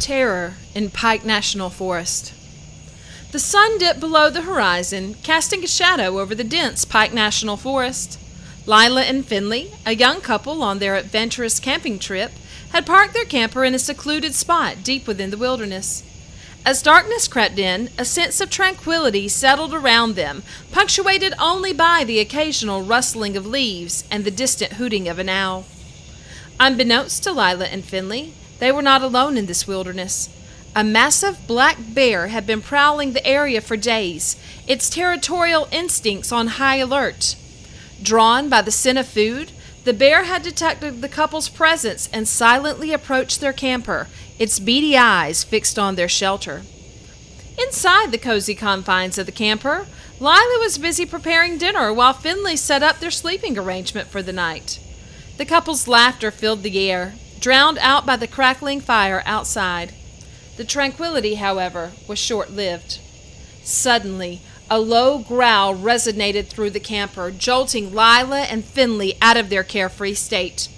Terror in Pike National Forest. The sun dipped below the horizon, casting a shadow over the dense Pike National Forest. Lila and Finley, a young couple on their adventurous camping trip, had parked their camper in a secluded spot deep within the wilderness. As darkness crept in, a sense of tranquility settled around them, punctuated only by the occasional rustling of leaves and the distant hooting of an owl. Unbeknownst to Lila and Finley, they were not alone in this wilderness. A massive black bear had been prowling the area for days, its territorial instincts on high alert. Drawn by the scent of food, the bear had detected the couple's presence and silently approached their camper, its beady eyes fixed on their shelter. Inside the cozy confines of the camper, Lila was busy preparing dinner while Finley set up their sleeping arrangement for the night. The couple's laughter filled the air, drowned out by the crackling fire outside. The tranquility, however, was short-lived. Suddenly, a low growl resonated through the camper, jolting Lila and Finley out of their carefree state.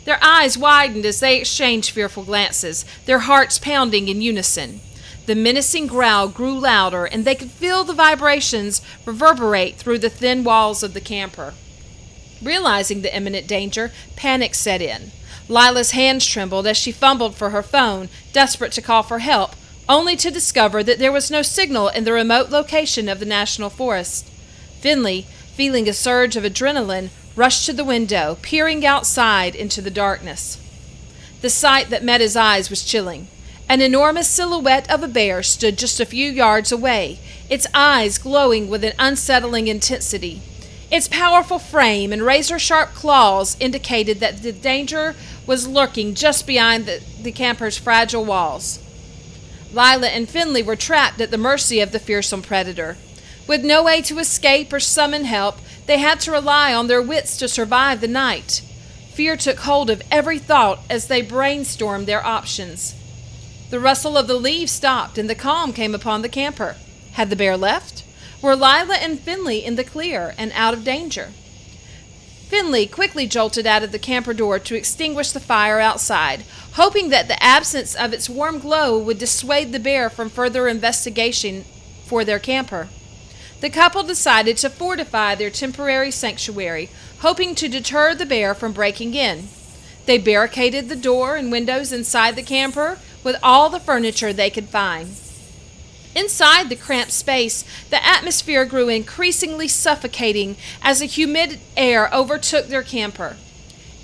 Their eyes widened as they exchanged fearful glances, their hearts pounding in unison. The menacing growl grew louder, and they could feel the vibrations reverberate through the thin walls of the camper. Realizing the imminent danger, panic set in. Lila's hands trembled as she fumbled for her phone, desperate to call for help, only to discover that there was no signal in the remote location of the National Forest. Finley, feeling a surge of adrenaline, rushed to the window, peering outside into the darkness. The sight that met his eyes was chilling. An enormous silhouette of a bear stood just a few yards away, its eyes glowing with an unsettling intensity. Its powerful frame and razor-sharp claws indicated that the danger was lurking just behind the camper's fragile walls. Lila and Finley were trapped at the mercy of the fearsome predator. With no way to escape or summon help, they had to rely on their wits to survive the night. Fear took hold of every thought as they brainstormed their options. The rustle of the leaves stopped and the calm came upon the camper. Had the bear left? Were Lila and Finley in the clear and out of danger? Finley quickly jolted out of the camper door to extinguish the fire outside, hoping that the absence of its warm glow would dissuade the bear from further investigation for their camper. The couple decided to fortify their temporary sanctuary, hoping to deter the bear from breaking in. They barricaded the door and windows inside the camper with all the furniture they could find. Inside the cramped space, the atmosphere grew increasingly suffocating as a humid air overtook their camper.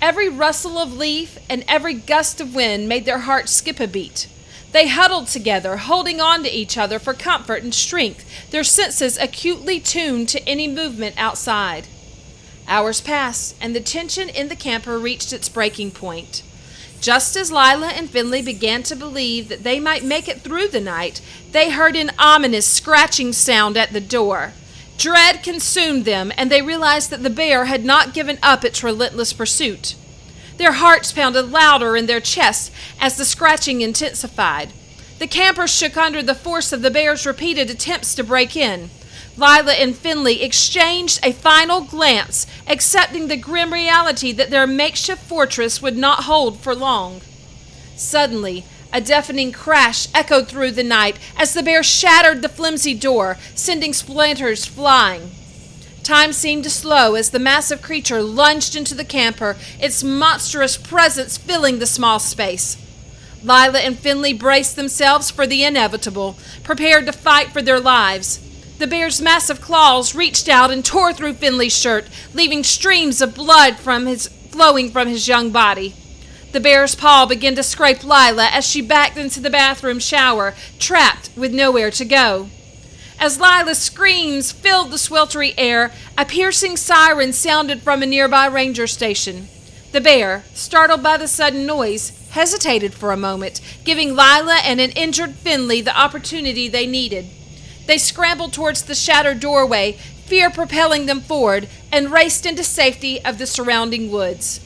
Every rustle of leaf and every gust of wind made their hearts skip a beat. They huddled together, holding on to each other for comfort and strength, their senses acutely tuned to any movement outside. Hours passed, and the tension in the camper reached its breaking point. Just as Lila and Finley began to believe that they might make it through the night, they heard an ominous scratching sound at the door. Dread consumed them, and they realized that the bear had not given up its relentless pursuit. Their hearts pounded louder in their chests as the scratching intensified. The campers shook under the force of the bear's repeated attempts to break in. Lila and Finley exchanged a final glance, accepting the grim reality that their makeshift fortress would not hold for long. Suddenly, a deafening crash echoed through the night as the bear shattered the flimsy door, sending splinters flying. Time seemed to slow as the massive creature lunged into the camper, its monstrous presence filling the small space. Lila and Finley braced themselves for the inevitable, prepared to fight for their lives. The bear's massive claws reached out and tore through Finley's shirt, leaving streams of blood flowing from his young body. The bear's paw began to scrape Lila as she backed into the bathroom shower, trapped with nowhere to go. As Lila's screams filled the sweltering air, a piercing siren sounded from a nearby ranger station. The bear, startled by the sudden noise, hesitated for a moment, giving Lila and an injured Finley the opportunity they needed. They scrambled towards the shattered doorway, fear propelling them forward, and raced into safety of the surrounding woods.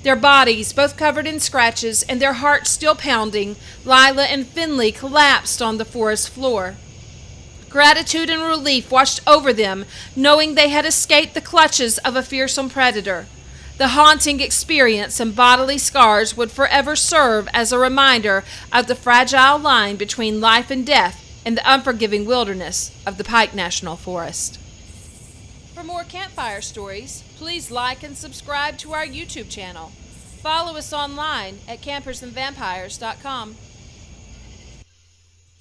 Their bodies, both covered in scratches and their hearts still pounding, Lila and Finley collapsed on the forest floor. Gratitude and relief washed over them, knowing they had escaped the clutches of a fearsome predator. The haunting experience and bodily scars would forever serve as a reminder of the fragile line between life and death in the unforgiving wilderness of the Pike National Forest. For more campfire stories, please like and subscribe to our YouTube channel. Follow us online at campersandvampires.com.